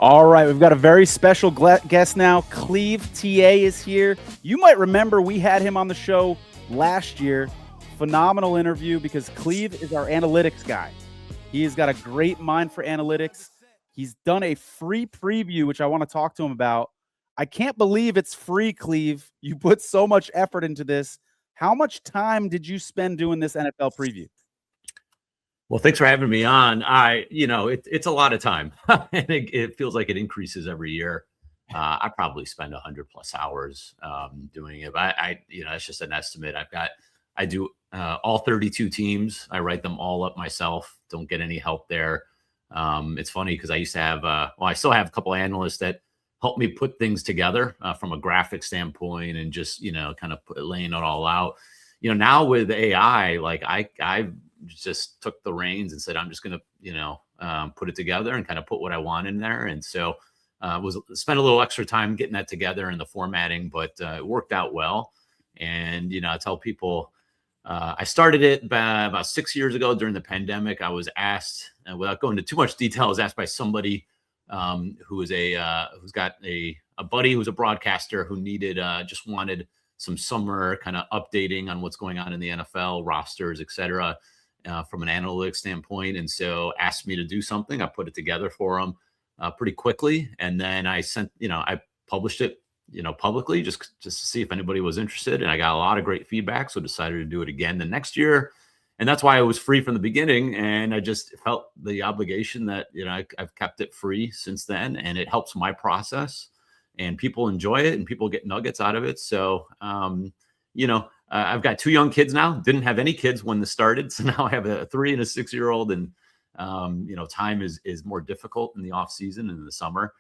All right, we've got a very special guest now. Clev TA is here. You might remember we had him on the show last year. Phenomenal interview because Clev is our analytics guy. He has got a great mind for analytics. He's done a free preview, which I want to talk to him about. I can't believe it's free, Clev. You put so much effort into this. How much time did you spend doing this NFL preview? Well, thanks for having me on. It's a lot of time, and it feels like it increases every year. I probably spend 100+ hours doing it. But it's just an estimate. I do all 32 teams. I write them all up myself. Don't get any help there. It's funny because I used to have, I still have a couple of analysts that help me put things together from a graphic standpoint and just kind of laying it all out. Now with AI, like I just took the reins and said, I'm just going to, put it together and kind of put what I want in there. And so spent a little extra time getting that together and the formatting, but it worked out well. And, I tell people, I started it about 6 years ago during the pandemic. I was asked, without going into too much detail, I was asked by somebody who's got a buddy who's a broadcaster who just wanted some summer kind of updating on what's going on in the NFL rosters, et cetera, from an analytics standpoint. And so asked me to do something. I put it together for him pretty quickly. And then I published it, publicly just to see if anybody was interested. And I got a lot of great feedback. So decided to do it again the next year. And that's why I was free from the beginning. And I just felt the obligation that, I've kept it free since then. And it helps my process. And people enjoy it and people get nuggets out of it. So, I've got 2 young kids now, didn't have any kids when this started. So now I have a 3 and a 6-year-old and, time is more difficult in the off season and in the summer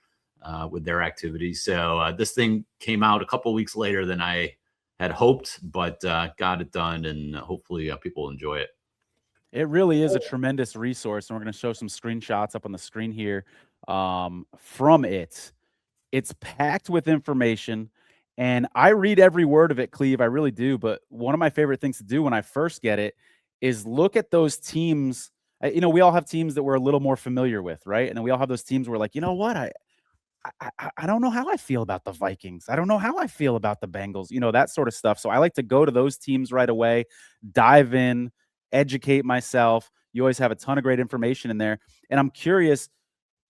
with their activities. So this thing came out a couple of weeks later than I had hoped, but got it done and hopefully people enjoy it. It really is a tremendous resource. And we're going to show some screenshots up on the screen here from it. It's packed with information, and I read every word of it, Cleve. I really do. But one of my favorite things to do when I first get it is look at those teams. We all have teams that we're a little more familiar with, right? And then we all have those teams where we're like, you know what? I don't know how I feel about the Vikings. I don't know how I feel about the Bengals, that sort of stuff. So I like to go to those teams right away, dive in, educate myself. You always have a ton of great information in there. And I'm curious,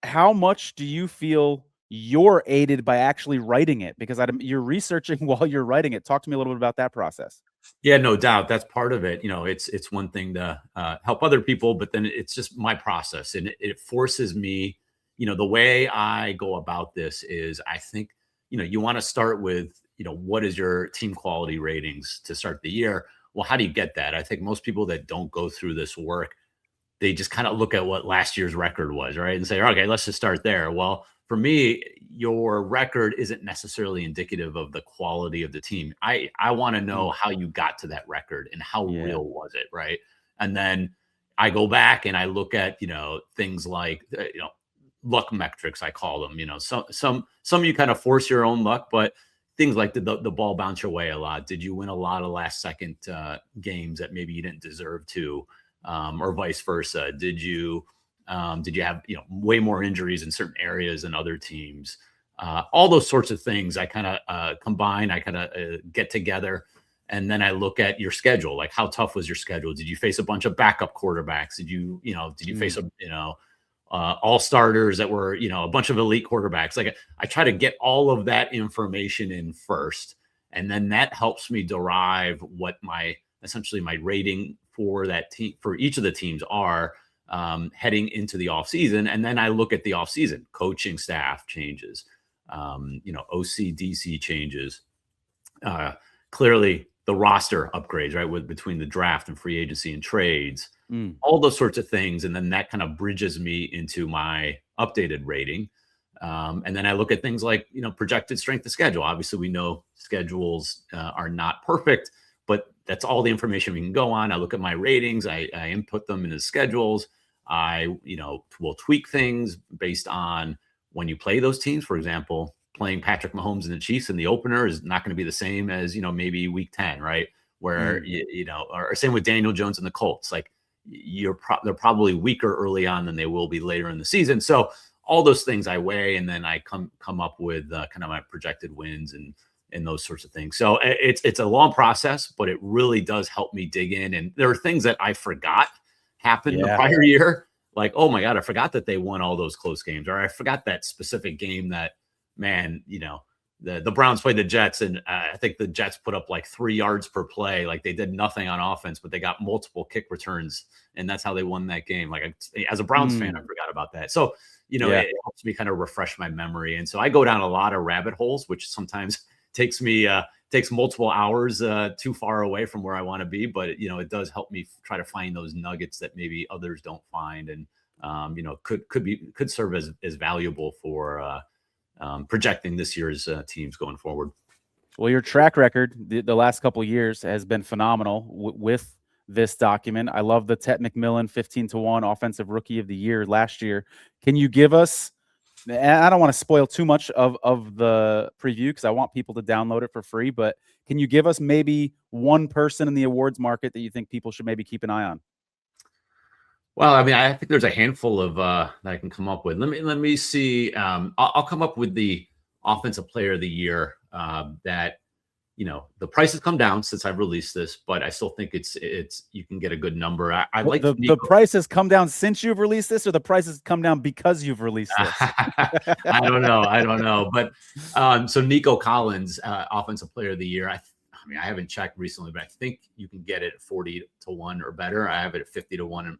how much do you feel you're aided by actually writing it? Because you're researching while you're writing it. Talk to me a little bit about that process. Yeah, no doubt. That's part of it. It's one thing to help other people, but then it's just my process. And it forces me, the way I go about this is I think, you want to start with, what is your team quality ratings to start the year? Well, how do you get that? I think most people that don't go through this work, they just kind of look at what last year's record was, right? And say, okay, let's just start there. Well, for me, your record isn't necessarily indicative of the quality of the team. I want to know how you got to that record and how real was it, right? And then I go back and I look at, things like, luck metrics, I call them. Some you kind of force your own luck, but things like the ball bounce your way a lot. Did you win a lot of last second games that maybe you didn't deserve to, or vice versa? Did you have way more injuries in certain areas than other teams? All those sorts of things I kind of combine. I kind of get together, and then I look at your schedule. Like, how tough was your schedule? Did you face a bunch of backup quarterbacks? Did you face all starters that were a bunch of elite quarterbacks? Like, I try to get all of that information in first, and then that helps me derive what essentially my rating for that team, for each of the teams are heading into the off season. And then I look at the off season coaching staff changes, OC, DC changes, clearly the roster upgrades, right? Between the draft and free agency and trades, all those sorts of things. And then that kind of bridges me into my updated rating. And then I look at things like, projected strength of schedule. Obviously we know schedules are not perfect, but that's all the information we can go on. I look at my ratings, I input them into schedules. I, will tweak things based on when you play those teams. For example, playing Patrick Mahomes and the Chiefs in the opener is not going to be the same as, maybe week 10, right? Where, or same with Daniel Jones and the Colts. Like they're probably weaker early on than they will be later in the season. So all those things I weigh, and then I come up with kind of my projected wins and those sorts of things. So it's a long process, but it really does help me dig in. And there are things that I forgot happened the prior year. Like, oh my God, I forgot that they won all those close games, or I forgot that specific game that, man, the Browns played the Jets, and I think the Jets put up like 3 yards per play. Like they did nothing on offense, but they got multiple kick returns, and that's how they won that game. Like as a Browns fan, I forgot about that. So, it helps me kind of refresh my memory. And so I go down a lot of rabbit holes, which sometimes takes multiple hours too far away from where I want to be. But, it does help me try to find those nuggets that maybe others don't find. And, could serve as valuable for projecting this year's teams going forward. Well, your track record the last couple of years has been phenomenal with this document. I love the Tet McMillan 15-1 offensive rookie of the year last year. Can you give us, I don't want to spoil too much of the preview because I want people to download it for free, but can you give us maybe one person in the awards market that you think people should maybe keep an eye on? Well, I mean, I think there's a handful of that I can come up with. Let me see. I'll come up with the offensive player of the year that, the price has come down since I've released this, but I still think it's you can get a good number. I like the price has come down since you've released this, or the price has come down because you've released this. I don't know. But so Nico Collins, offensive player of the year. I mean, I haven't checked recently, but I think you can get it at 40-1 or better. I have it at 50-1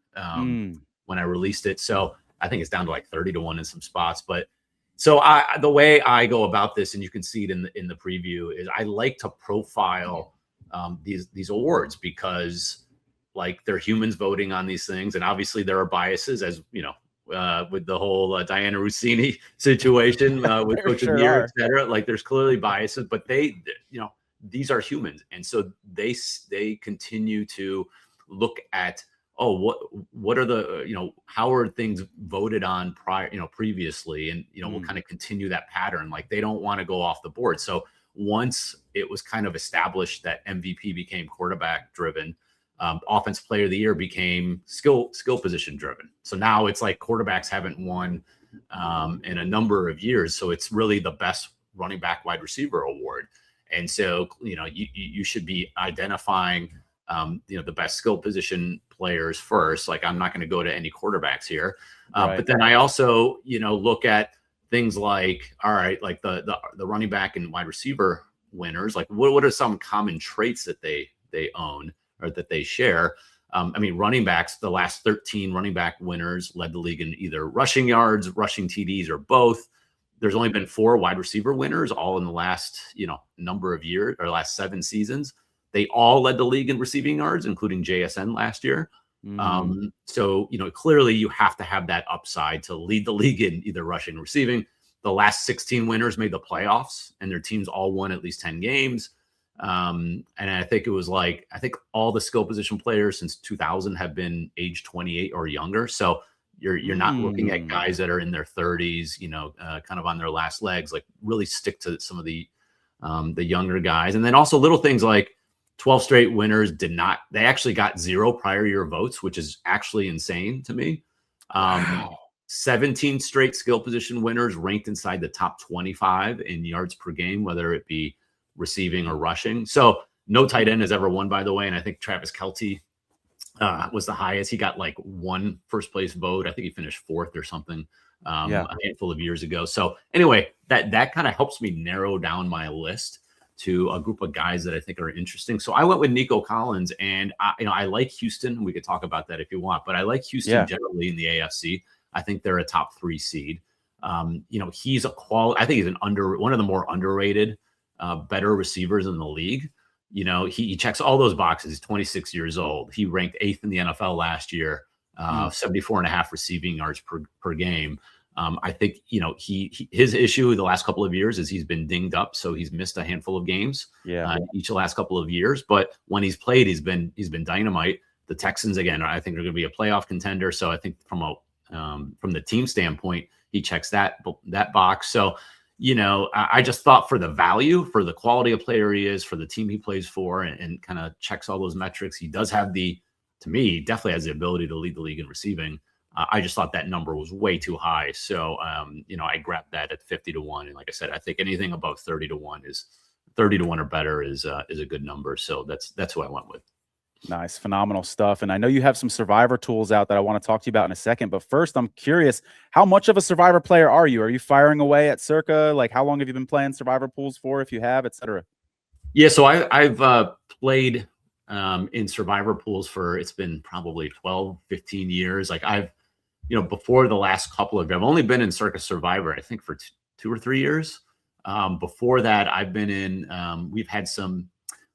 when I released it. So I think it's down to like 30-1 in some spots. But so the way I go about this, and you can see it in the preview, is I like to profile these awards because like they're humans voting on these things. And obviously there are biases, as with the whole Diana Rossini situation with Coach of the Year, et cetera. Like there's clearly biases, but these are humans. And so they continue to look at, what are the, how are things voted on previously? And, we'll kind of continue that pattern. Like they don't want to go off the board. So once it was kind of established that MVP became quarterback driven, offensive player of the year became skill position driven. So now it's like quarterbacks haven't won in a number of years. So it's really the best running back wide receiver award. And so, you should be identifying, the best skill position players first. Like I'm not going to go to any quarterbacks here. But then I also, look at things like, all right, like the running back and wide receiver winners, like what are some common traits that they own or that they share? I mean, running backs, the last 13 running back winners led the league in either rushing yards, rushing TDs, or both. There's only been 4 wide receiver winners all in the last, number of years or last 7 seasons. They all led the league in receiving yards, including JSN last year. So, clearly you have to have that upside to lead the league in either rushing or receiving. The last 16 winners made the playoffs and their teams all won at least 10 games. And I think it was I think all the skill position players since 2000 have been age 28 or younger. So you're not looking at guys that are in their 30s, kind of on their last legs. Like really stick to some of the younger guys. And then also little things like 12 straight winners they actually got 0 prior year votes, which is actually insane to me. 17 straight skill position winners ranked inside the top 25 in yards per game, whether it be receiving or rushing. So no tight end has ever won, by the way. And I think Travis Kelce was the highest. He got like 1 first place vote. I think he finished 4th or something a handful of years ago. So anyway, that kind of helps me narrow down my list to a group of guys that I think are interesting. So I went with Nico Collins, and I like Houston. We could talk about that if you want, but I like Houston generally in the AFC. I think they're a top 3 seed. He's I think he's one of the more underrated, better receivers in the league. He checks all those boxes. He's 26 years old. He ranked 8th in the NFL last year, 74.5 receiving yards per game. I think, his issue the last couple of years is he's been dinged up. So he's missed a handful of games each of the last couple of years. But when he's played, he's been dynamite. The Texans, again, I think they're going to be a playoff contender. So I think from the team standpoint, he checks that box. So, I just thought for the value, for the quality of player he is, for the team he plays for, and kind of checks all those metrics. He does have to me, definitely has the ability to lead the league in receiving. I just thought that number was way too high. So, I grabbed that at 50 to 1. And like I said, I think anything above 30 to 1 is 30 to 1 or better is a good number. So that's who I went with. Nice, phenomenal stuff. And I know you have some Survivor tools out that I want to talk to you about in a second. But first, I'm curious, how much of a Survivor player are you? Are you firing away at Circa? Like, how long have you been playing Survivor pools for, if you have, et cetera? Yeah, so I've played in Survivor pools for, it's been probably 12, 15 years. Like before the last couple of, I've only been in Circa Survivor, I think for 2 or 3 years. Before that, I've been in, we've had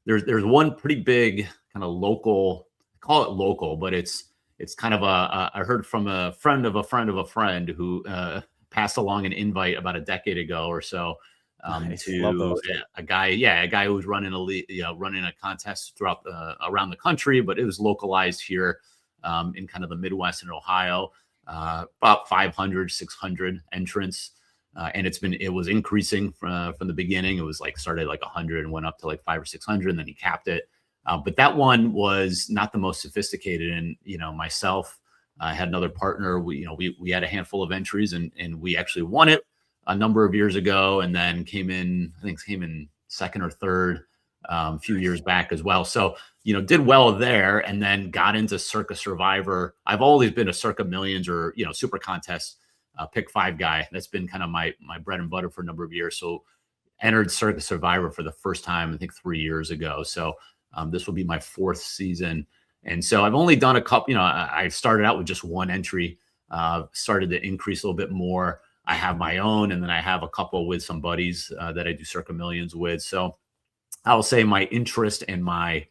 there's one pretty big kind of local, call it local, but it's kind of I heard from a friend of a friend of a friend who passed along an invite about a decade ago or so Nice. Love those. a guy who was running running a contest throughout around the country, but it was localized here in kind of the Midwest and Ohio. About 500, 600 entrants. And it was increasing from the beginning. It was started 100 and went up to 500 or 600, and then he capped it. But that one was not the most sophisticated. And, myself, I had another partner. We had a handful of entries and we actually won it a number of years ago, and then came in second or third a few years back as well. So, did well there, and then got into Circa Survivor. I've always been a Circa Millions or, Super Contest pick 5 guy. That's been kind of my bread and butter for a number of years. So entered Circa Survivor for the first time, I think 3 years ago. So this will be my 4th season. And so I've only done a couple, I started out with just one entry, started to increase a little bit more. I have my own, and then I have a couple with some buddies that I do Circa Millions with. So I will say my interest and my,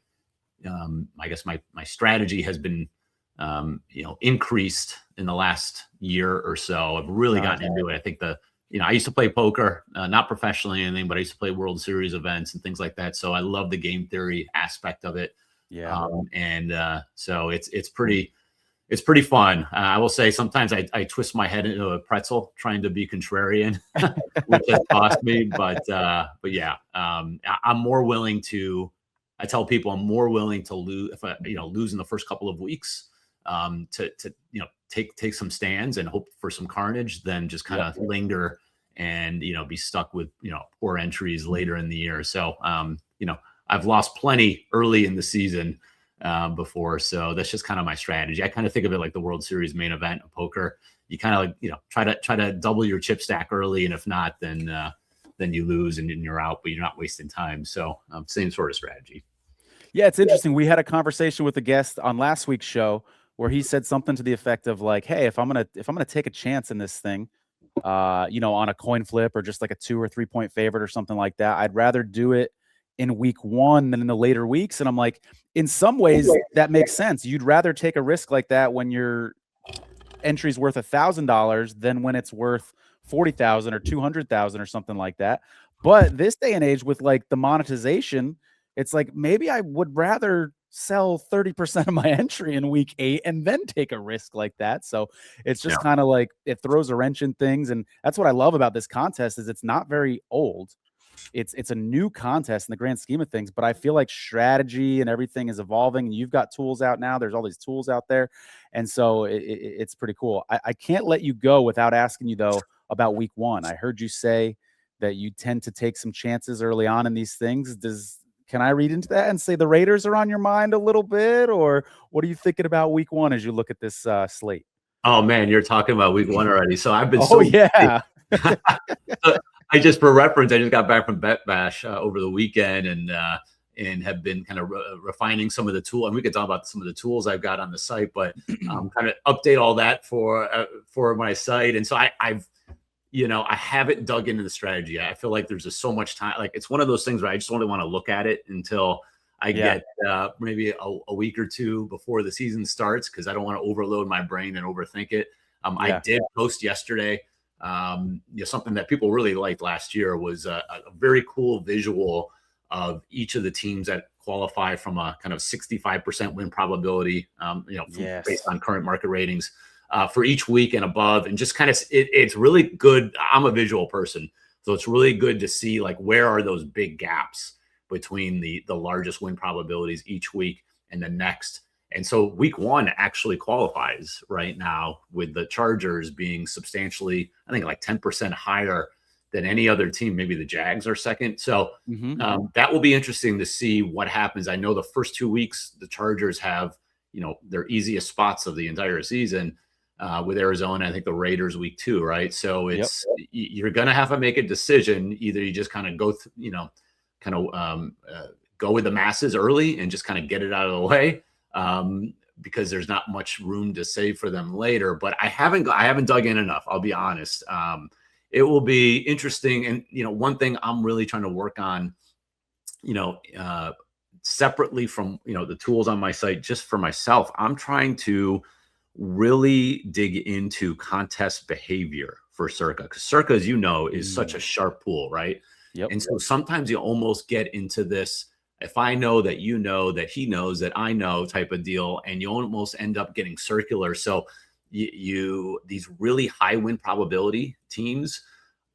I guess my strategy has been, increased in the last year or so. I've really gotten into it. I think I used to play poker, not professionally or anything, but I used to play World Series events and things like that. So I love the game theory aspect of it. Yeah. So it's pretty fun. I will say sometimes I twist my head into a pretzel trying to be contrarian, which has cost me. But yeah, I'm more willing to. I tell people I'm more willing to lose if I lose in the first couple of weeks, to take some stands and hope for some carnage than just kind of linger and be stuck with poor entries later in the year. So I've lost plenty early in the season before. So that's just kind of my strategy. I kind of think of it like the World Series main event of poker. You kind of try to double your chip stack early, and if not, then you lose and you're out, but you're not wasting time. So same sort of strategy. Yeah, it's interesting. We had a conversation with a guest on last week's show where he said something to the effect of hey, if I'm gonna take a chance in this thing, on a coin flip or just like a 2 or 3 point favorite or something like that, I'd rather do it in week 1 than in the later weeks. And I'm like, in some ways that makes sense. You'd rather take a risk like that when your entry's worth $1,000 than when it's worth 40,000 or 200,000 or something like that. But this day and age with the monetization, it's maybe I would rather sell 30% of my entry in week 8 and then take a risk like that. So it's just kind of it throws a wrench in things. And that's what I love about this contest is it's not very old. It's a new contest in the grand scheme of things, but I feel like strategy and everything is evolving, and you've got tools out now. There's all these tools out there. And so it's pretty cool. I can't let you go without asking you though about week 1. I heard you say that you tend to take some chances early on in these things. Can I read into that and say the Raiders are on your mind a little bit, or what are you thinking about week 1 as you look at this slate? Oh man, you're talking about week 1 already. So I've been I just, for reference, I just got back from Bet Bash over the weekend and have been kind of refining some of the tool. And we could talk about some of the tools I've got on the site, but kind of update all that for my site. And so I haven't dug into the strategy. I feel like there's just so much time. It's one of those things where I just only want to look at it until I get maybe a week or 2 before the season starts, because I don't want to overload my brain and overthink it. I did post yesterday. Something that people really liked last year was a very cool visual of each of the teams that qualify from a kind of 65% win probability, based on current market ratings. For each week and above, and just kind of it's really good. I'm a visual person, so it's really good to see where are those big gaps between the largest win probabilities each week and the next, And so week one actually qualifies right now, with the Chargers being substantially, I think, like 10% higher than any other team. Maybe the Jags are second. So that will be interesting to see what happens. I know the first 2 weeks, the Chargers have, their easiest spots of the entire season, with Arizona. I think the Raiders week 2, right? So it's, you're going to have to make a decision. Either you just kind of go, go with the masses early and just kind of get it out of the way, because there's not much room to save for them later. But I haven't dug in enough, I'll be honest. It will be interesting. And, one thing I'm really trying to work on, separately from, the tools on my site, just for myself, I'm trying to really dig into contest behavior for Circa, because Circa, as you know, is such a sharp pool, right? And so sometimes you almost get into this, if I know that you know that he knows that I know type of deal, and you almost end up getting circular. So these really high win probability teams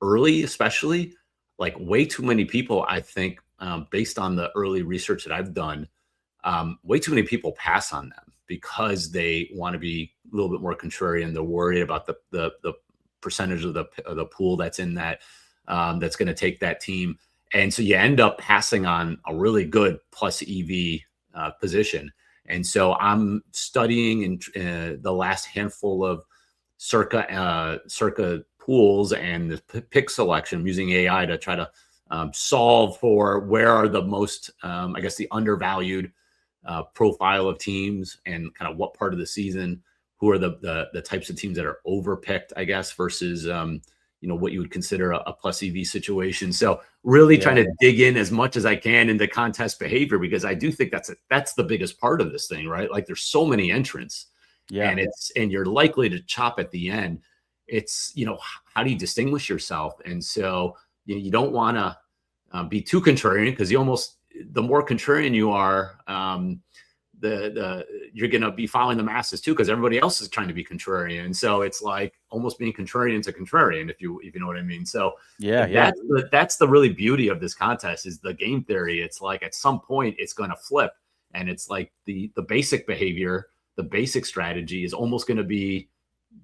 early, especially, like way too many people, I think, based on the early research that I've done, way too many people pass on them because they want to be a little bit more contrarian. They're worried about the percentage of the pool that's in that, that's going to take that team. And so you end up passing on a really good plus EV position. And so I'm studying in the last handful of Circa pools and the pick selection. I'm using AI to try to solve for where are the most, I guess, the undervalued profile of teams, and kind of what part of the season, who are the types of teams that are overpicked, I guess, versus what you would consider a plus EV situation. So really trying to dig in as much as I can into contest behavior, because I do think that's the biggest part of this thing, right? Like, there's so many entrants, and you're likely to chop at the end. It's, how do you distinguish yourself? And so you don't want to be too contrarian, because the more contrarian you are, you're going to be following the masses too, because everybody else is trying to be contrarian. And so it's like almost being contrarian to contrarian, if you know what I mean. So that's the really beauty of this contest, is the game theory. It's like at some point it's going to flip, and it's like the basic behavior, the basic strategy is almost going to be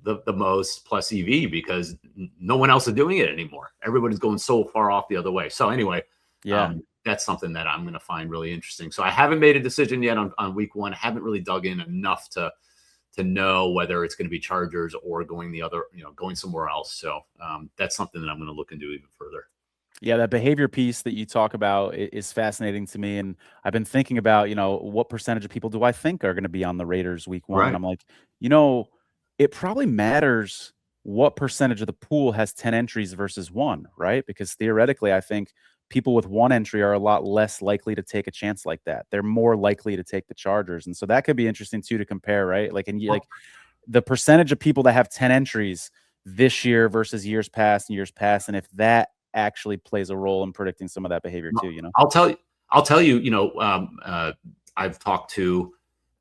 the most plus EV, because no one else is doing it anymore. Everybody's going so far off the other way. So anyway, that's something that I'm going to find really interesting. So I haven't made a decision yet on week one. I haven't really dug in enough to know whether it's going to be Chargers or going going somewhere else. So that's something that I'm going to look into even further. Yeah, that behavior piece that you talk about is fascinating to me. And I've been thinking about, what percentage of people do I think are going to be on the Raiders week one? Right. And I'm like, it probably matters what percentage of the pool has 10 entries versus 1, right? Because theoretically, I think people with 1 entry are a lot less likely to take a chance like that. They're more likely to take the Chargers. And so that could be interesting too, to compare, right? Like, like the percentage of people that have 10 entries this year versus years past. And if that actually plays a role in predicting some of that behavior too, I'll tell you, I've talked to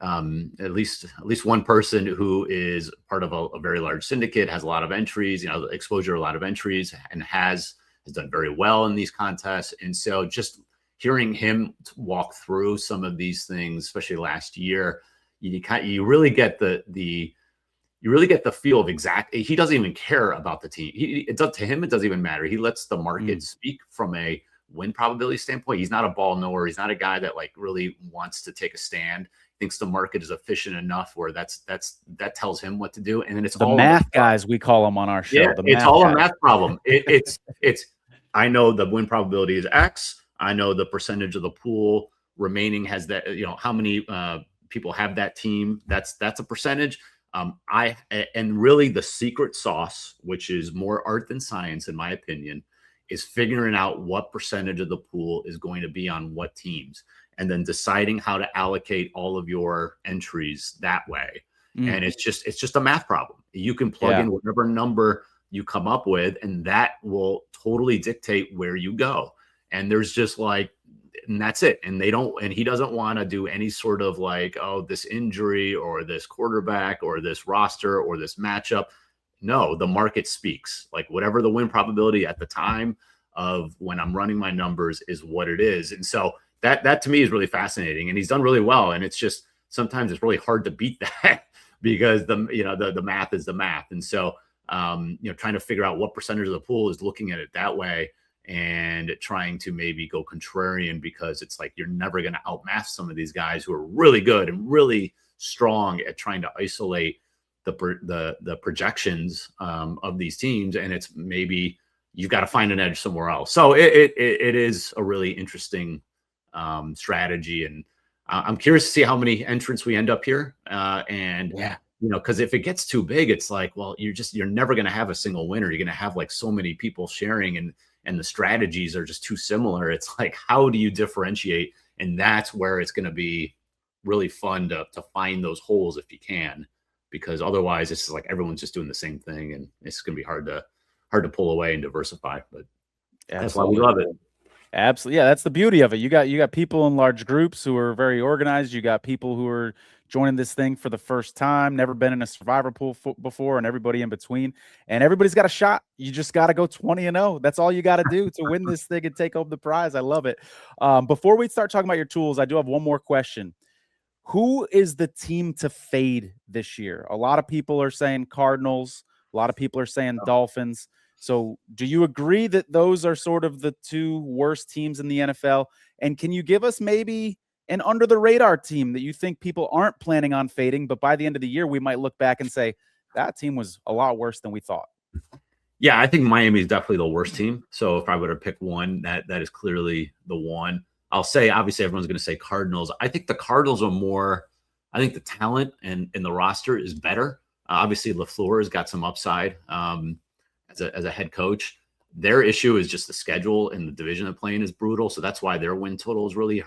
at least one person who is part of a very large syndicate, has a lot of entries, exposure to a lot of entries, and has done very well in these contests. And so just hearing him walk through some of these things, especially last year, you really get the feel of exactly, he doesn't even care about the team. To him, it doesn't even matter. He lets the market speak from a win probability standpoint. He's not a ball knower. He's not a guy that like really wants to take a stand. Thinks the market is efficient enough where that tells him what to do. And then it's the all math guys, we call them on our show. Yeah, it's all a math problem. It's I know the win probability is X. I know the percentage of the pool remaining has that, how many people have that team. That's a percentage. And really the secret sauce, which is more art than science, in my opinion, is figuring out what percentage of the pool is going to be on what teams, and then deciding how to allocate all of your entries that way. And it's just a math problem. You can plug in whatever number you come up with, and that will totally dictate where you go. And there's just like, and that's it. And he doesn't want to do any sort of like, oh, this injury or this quarterback or this roster or this matchup. No, the market speaks. Like whatever the win probability at the time of when I'm running my numbers is what it is. And so that to me is really fascinating, and he's done really well. And it's just sometimes it's really hard to beat that because the math is the math. And so, trying to figure out what percentage of the pool is looking at it that way and trying to maybe go contrarian, because it's like you're never going to outmath some of these guys who are really good and really strong at trying to isolate the projections of these teams. And it's maybe you've got to find an edge somewhere else. So it is a really interesting strategy. And I'm curious to see how many entrants we end up here. Because if it gets too big, it's like, well, you're never going to have a single winner. You're going to have like so many people sharing, and the strategies are just too similar. It's like, how do you differentiate? And that's where it's going to be really fun to find those holes if you can, because otherwise it's like everyone's just doing the same thing, and it's going to be hard to pull away and diversify. But that's why we love it. Absolutely. Yeah, that's the beauty of it. You got people in large groups who are very organized. You got people who are joining this thing for the first time, never been in a survivor pool before, and everybody in between. And everybody's got a shot. You just got to go 20-0. That's all you got to do to win this thing and take home the prize. I love it. Before we start talking about your tools, I do have one more question. Who is the team to fade this year? A lot of people are saying Cardinals. A lot of people are saying Dolphins. So do you agree that those are sort of the two worst teams in the NFL? And can you give us maybe an under the radar team that you think people aren't planning on fading, but by the end of the year, we might look back and say that team was a lot worse than we thought? Yeah, I think Miami is definitely the worst team. So if I were to pick one, that is clearly the one. I'll say, obviously, everyone's going to say Cardinals. I think the Cardinals are more, I think the talent and the roster is better. Obviously, LaFleur has got some upside as a head coach. Their issue is just the schedule, and the division they're playing is brutal. So that's why their win total is really,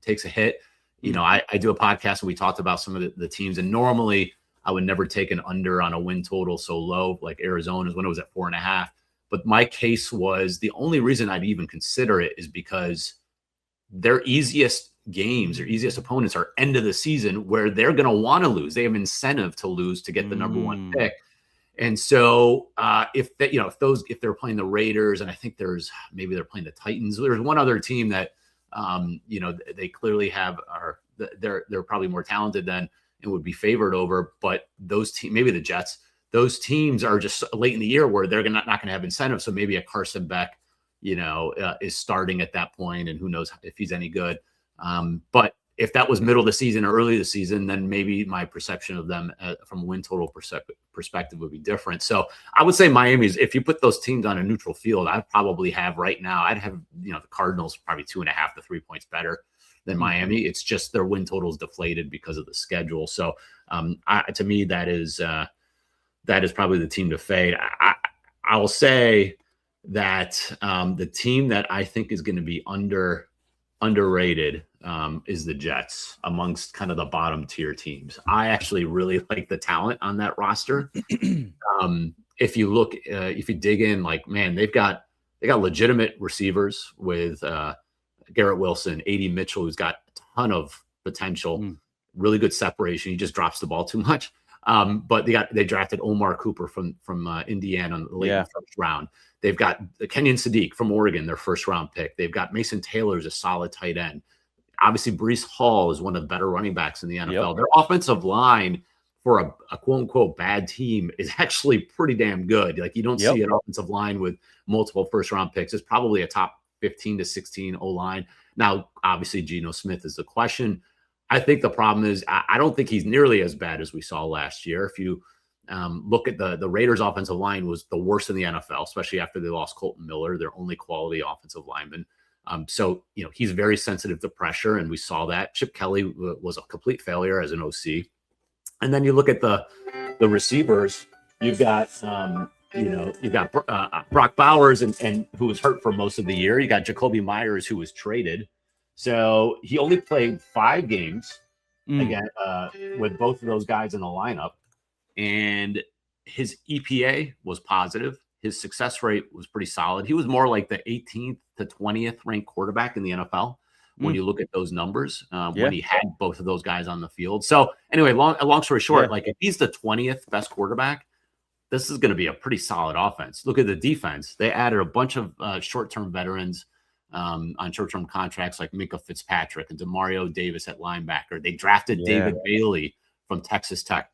takes a hit. I do a podcast and we talked about some of the teams, and normally I would never take an under on a win total so low, like Arizona's when it was at 4.5. But my case was, the only reason I'd even consider it is because their easiest games, their easiest opponents are end of the season, where they're going to want to lose. They have incentive to lose to get the number one pick. And so if they're playing the Raiders, and I think maybe they're playing the Titans, there's one other team that they clearly they're probably more talented than and would be favored over. But those teams, maybe the Jets, those teams are just late in the year where they're not going to have incentive. So maybe a Carson Beck, is starting at that point, and who knows if he's any good. But if that was middle of the season or early of the season, then maybe my perception of them from a win total perspective would be different. So I would say Miami's, if you put those teams on a neutral field, I'd probably have right now, I'd have, the Cardinals probably 2.5 to 3 points better than Miami. It's just their win total is deflated because of the schedule. So to me, that is probably the team to fade. I'll say that the team that I think is going to be underrated is the Jets amongst kind of the bottom tier teams. I actually really like the talent on that roster. If you dig in, like, man, they got legitimate receivers with Garrett Wilson, A.D. Mitchell, who's got a ton of potential, really good separation. He just drops the ball too much. But they drafted Omar Cooper from Indiana in the late first round. They've got Kenyon Sadiq from Oregon, their first round pick. They've got Mason Taylor as a solid tight end. Obviously, Breece Hall is one of the better running backs in the NFL. Yep. Their offensive line for a quote unquote bad team is actually pretty damn good. Like, you don't see an offensive line with multiple first round picks. It's probably a top 15 to 16 O line. Now, obviously, Geno Smith is the question. I think the problem is I don't think he's nearly as bad as we saw last year. If you look at the Raiders' offensive line, was the worst in the NFL, especially after they lost Colton Miller, their only quality offensive lineman. So he's very sensitive to pressure, and we saw that. Chip Kelly was a complete failure as an OC. And then you look at the receivers. You've got Brock Bowers, and who was hurt for most of the year. You got Jacoby Myers, who was traded. So he only played 5 games again with both of those guys in the lineup, and his EPA was positive. His success rate was pretty solid. He was more like the 18th to 20th ranked quarterback in the NFL when you look at those numbers when he had both of those guys on the field. So anyway, long story short, like, if he's the 20th best quarterback, this is going to be a pretty solid offense. Look at the defense. They added a bunch of short-term veterans. on short-term contracts like Minka Fitzpatrick and Demario Davis at linebacker. They drafted Yeah. David Bailey from Texas Tech.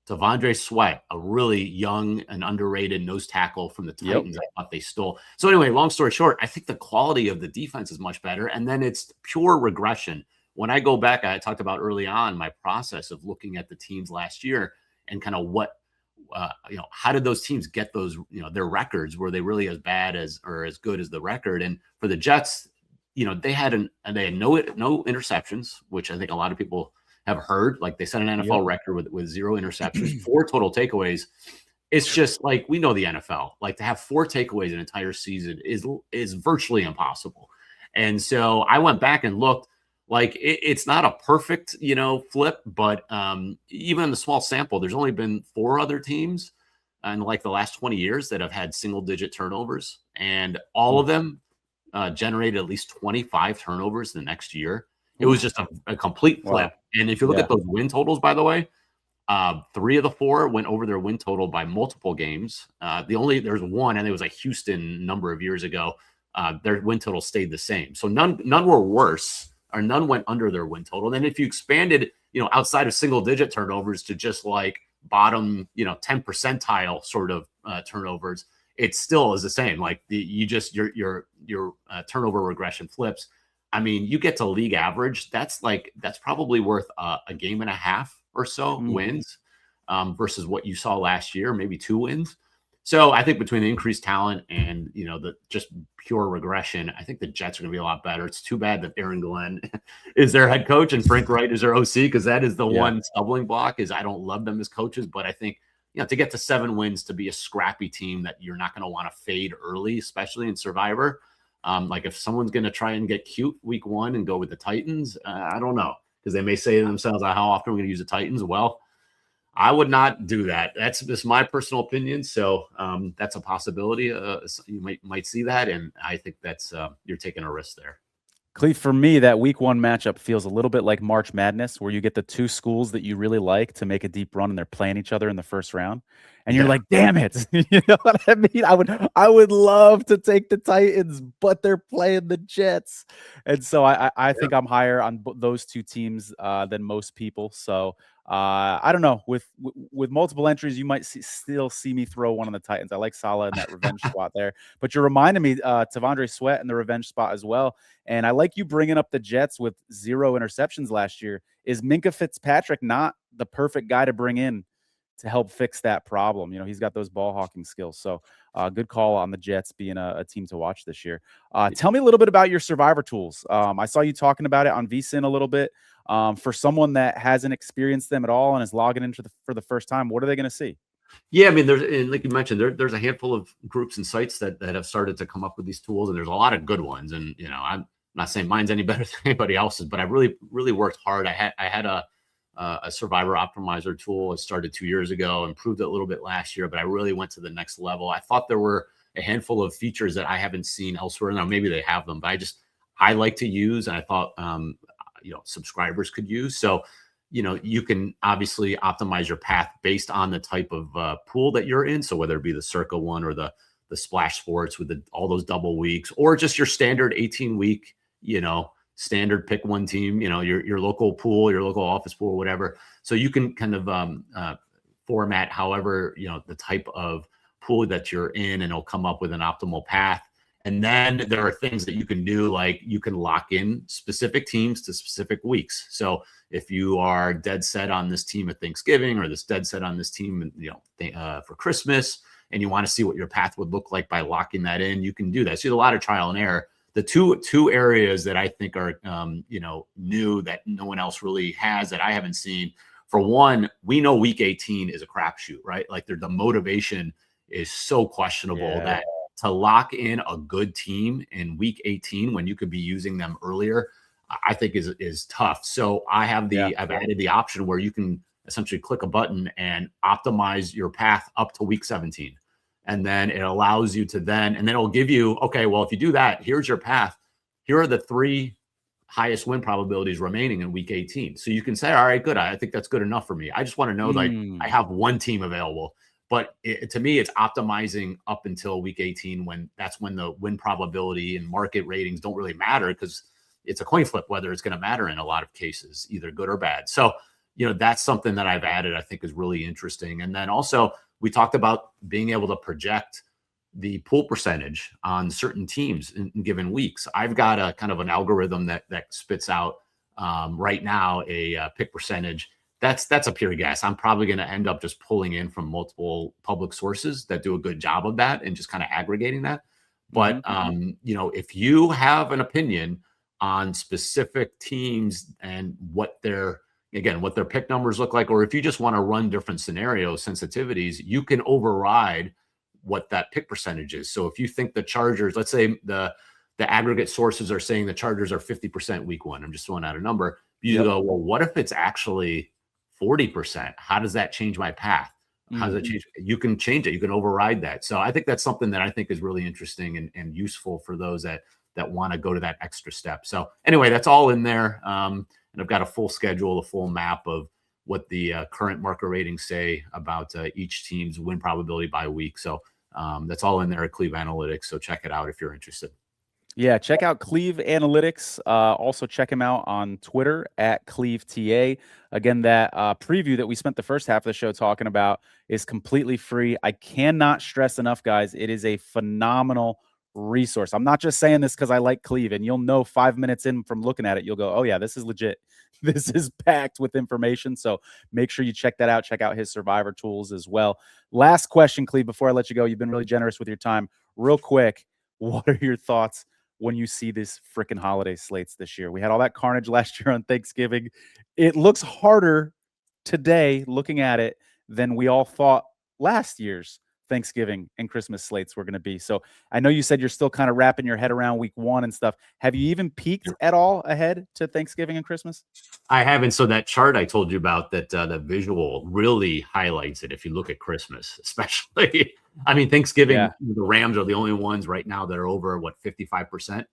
Devondre Sweat, a really young and underrated nose tackle from the Titans. I thought they stole. So anyway, long story short, I think the quality of the defense is much better. And then it's pure regression. When I go back, I talked about early on my process of looking at the teams last year and kind of what, how did those teams get those, their records? Were they really as bad as or as good as the record? And for the Jets, they had no interceptions, which I think a lot of people have heard. Like they set an NFL record with 0 interceptions, 4 total takeaways. It's just like, we know the NFL, like to have 4 takeaways an entire season is virtually impossible. And so I went back and looked. Like it's not a perfect, flip, but even in the small sample, there's only been 4 other teams in like the last 20 years that have had single-digit turnovers, and all of them generated at least 25 turnovers the next year. It was just a complete flip. Wow. And if you look at those win totals, by the way, 3 of the 4 went over their win total by multiple games. There's one, and it was like Houston a number of years ago. Their win total stayed the same. So none were worse, or none went under their win total. And then if you expanded, outside of single digit turnovers to just like bottom, 10 percentile sort of turnovers, it still is the same. Like your turnover regression flips. I mean, you get to league average. That's probably worth a game and a half or so wins versus what you saw last year, maybe 2 wins. So I think between the increased talent and, the just pure regression, I think the Jets are going to be a lot better. It's too bad that Aaron Glenn is their head coach and Frank Wright is their OC, because that is the one stumbling block. Is I don't love them as coaches, but I think, to get to 7 wins, to be a scrappy team that you're not going to want to fade early, especially in Survivor. Like if someone's going to try and get cute week 1 and go with the Titans, I don't know, because they may say to themselves, how often are we going to use the Titans? Well, I would not do that. That's just my personal opinion. So that's a possibility. You might see that. And I think that's you're taking a risk there. Cleve, for me, that week 1 matchup feels a little bit like March Madness, where you get the 2 schools that you really like to make a deep run and they're playing each other in the first round. And you're like, damn it. You know what I mean? I would love to take the Titans, but they're playing the Jets. And so I think I'm higher on those 2 teams than most people. So I don't know. With multiple entries, you might still see me throw one on the Titans. I like Salah in that revenge spot there. But you're reminding me Devondre Sweat in the revenge spot as well. And I like you bringing up the Jets with 0 interceptions last year. Is Minka Fitzpatrick not the perfect guy to bring in to help fix that problem? He's got those ball hawking skills. So good call on the Jets being a team to watch this year. Tell me a little bit about your Survivor tools. I saw you talking about it on VSiN a little bit. For someone that hasn't experienced them at all and is logging into for the first time, what are they going to see? Yeah, I mean, like you mentioned, there's a handful of groups and sites that have started to come up with these tools, and there's a lot of good ones. And I'm not saying mine's any better than anybody else's, but I really, really worked hard. I had a Survivor optimizer tool. It started 2 years ago, improved it a little bit last year, but I really went to the next level. I thought there were a handful of features that I haven't seen elsewhere. Now maybe they have them, but I like to use, and I thought subscribers could use. So you can obviously optimize your path based on the type of pool that you're in. So whether it be the Circa one or the Splash Sports with all those double weeks, or just your standard 18-week, standard pick one team, your local pool, your local office pool, whatever. So you can kind of format however, the type of pool that you're in, and it'll come up with an optimal path. And then there are things that you can do, like you can lock in specific teams to specific weeks. So if you are dead set on this team at Thanksgiving, or this dead set on this team, for Christmas, and you want to see what your path would look like by locking that in, you can do that. So there's a lot of trial and error. The two areas that I think are, new that no one else really has, that I haven't seen. For one, we know week 18 is a crapshoot, right? Like the motivation is so questionable that to lock in a good team in week 18 when you could be using them earlier, I think is tough. So I've added the option where you can essentially click a button and optimize your path up to week 17. And then it allows you to and then it'll give you, okay, well, if you do that, here's your path. Here are the 3 highest win probabilities remaining in week 18. So you can say, all right, good. I think that's good enough for me. I just want to know, like, I have one team available. But to me, it's optimizing up until week 18, that's when the win probability and market ratings don't really matter, because it's a coin flip whether it's going to matter in a lot of cases, either good or bad. So, that's something that I've added, I think is really interesting. And then also we talked about being able to project the pool percentage on certain teams in given weeks. I've got a kind of an algorithm that spits out right now a pick percentage. That's a pure guess. I'm probably going to end up just pulling in from multiple public sources that do a good job of that and just kind of aggregating that. But if you have an opinion on specific teams and what their pick numbers look like, or if you just want to run different scenario sensitivities, you can override what that pick percentage is. So if you think the Chargers, let's say the aggregate sources are saying the Chargers are 50% week 1, I'm just throwing out a number. You go, well, what if it's actually 40%? How does that change my path? How does that change? You can change it. You can override that. So I think that's something that I think is really interesting and useful for those that want to go to that extra step. So anyway, that's all in there. And I've got a full schedule, a full map of what the current market ratings say about each team's win probability by week. So that's all in there at Clev Analytics. So check it out if you're interested. Yeah, check out Clev Analytics. Also check him out on Twitter at Clevta. Again, that preview that we spent the first half of the show talking about is completely free. I cannot stress enough, guys. It is a phenomenal resource. I'm not just saying this because I like Clev, and you'll know 5 minutes in from looking at it, you'll go, oh yeah, this is legit. This is packed with information. So make sure you check that out. Check out his Survivor tools as well. Last question, Clev, before I let you go. You've been really generous with your time. Real quick, what are your thoughts when you see this freaking holiday slates this year? We had all that carnage last year on Thanksgiving. It looks harder today looking at it than we all thought last year's Thanksgiving and Christmas slates were going to be. So I know you said you're still kind of wrapping your head around week 1 and stuff. Have you even peeked at all ahead to Thanksgiving and Christmas? I haven't. So that chart I told you about, that the visual really highlights it. If you look at Christmas, especially, I mean, Thanksgiving, the Rams are the only ones right now that are over 55%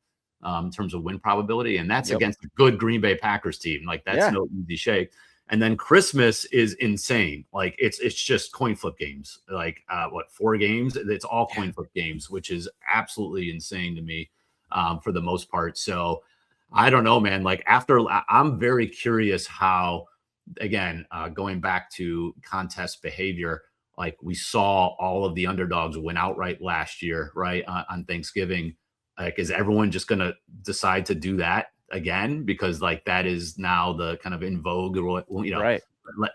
in terms of win probability. And that's against a good Green Bay Packers team. Like that's no easy shake. And then Christmas is insane. Like it's just coin flip games, like 4 games. It's all coin flip games, which is absolutely insane to me for the most part. So I don't know, man. Like I'm very curious how, again, going back to contest behavior, like we saw all of the underdogs win outright last year, right? On Thanksgiving. Like, is everyone just going to decide to do that again? Because like that is now the kind of in vogue, right.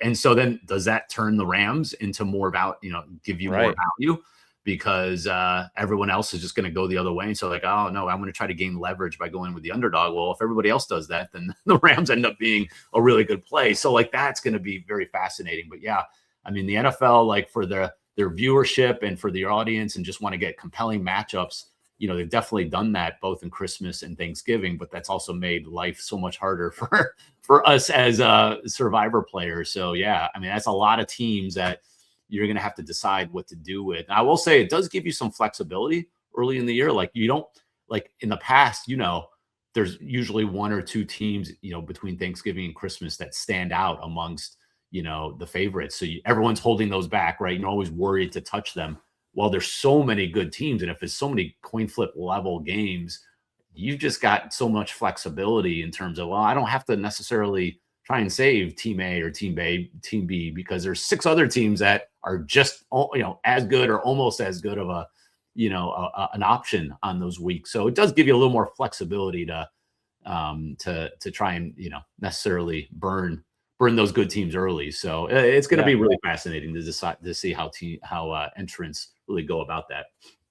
And so then does that turn the Rams into more about, give you more value? Because everyone else is just going to go the other way. And so like, oh no, I'm going to try to gain leverage by going with the underdog. Well, if everybody else does that, then the Rams end up being a really good play. So like, that's going to be very fascinating. But yeah, I mean, the NFL, like for their viewership and for the audience and just want to get compelling matchups, they've definitely done that both in Christmas and Thanksgiving, but that's also made life so much harder for us as Survivor players. So yeah, I mean, that's a lot of teams that you're going to have to decide what to do with. And I will say it does give you some flexibility early in the year. Like you don't, like in the past, there's usually 1 or 2 teams, between Thanksgiving and Christmas that stand out amongst, the favorites. So everyone's holding those back, right? You're always worried to touch them. Well, there's so many good teams. And if there's so many coin flip level games, you've just got so much flexibility in terms of, well, I don't have to necessarily try and save team A or team B, because there's 6 other teams that are just, as good or almost as good of an option on those weeks. So it does give you a little more flexibility to try and, necessarily burn those good teams early. So it's going to be really fascinating to decide to see how entrants really go about that.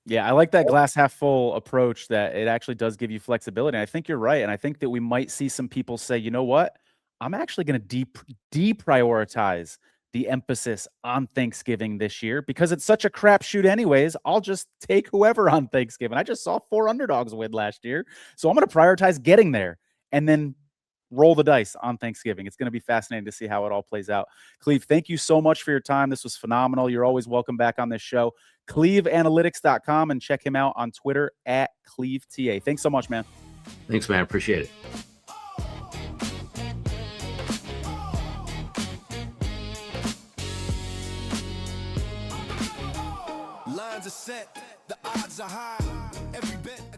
Yeah, I like that glass half full approach, that it actually does give you flexibility. And I think you're right. And I think that we might see some people say, you know what? I'm actually going to deprioritize the emphasis on Thanksgiving this year because it's such a crapshoot anyways. I'll just take whoever on Thanksgiving. I just saw 4 underdogs win last year. So I'm going to prioritize getting there and then roll the dice on Thanksgiving. It's going to be fascinating to see how it all plays out. Cleve, thank you so much for your time. This was phenomenal. You're always welcome back on this show. CleveAnalytics.com, and check him out on Twitter at Clevta. Thanks so much, man. Thanks, man. Appreciate it. are set, the odds are high. Every bet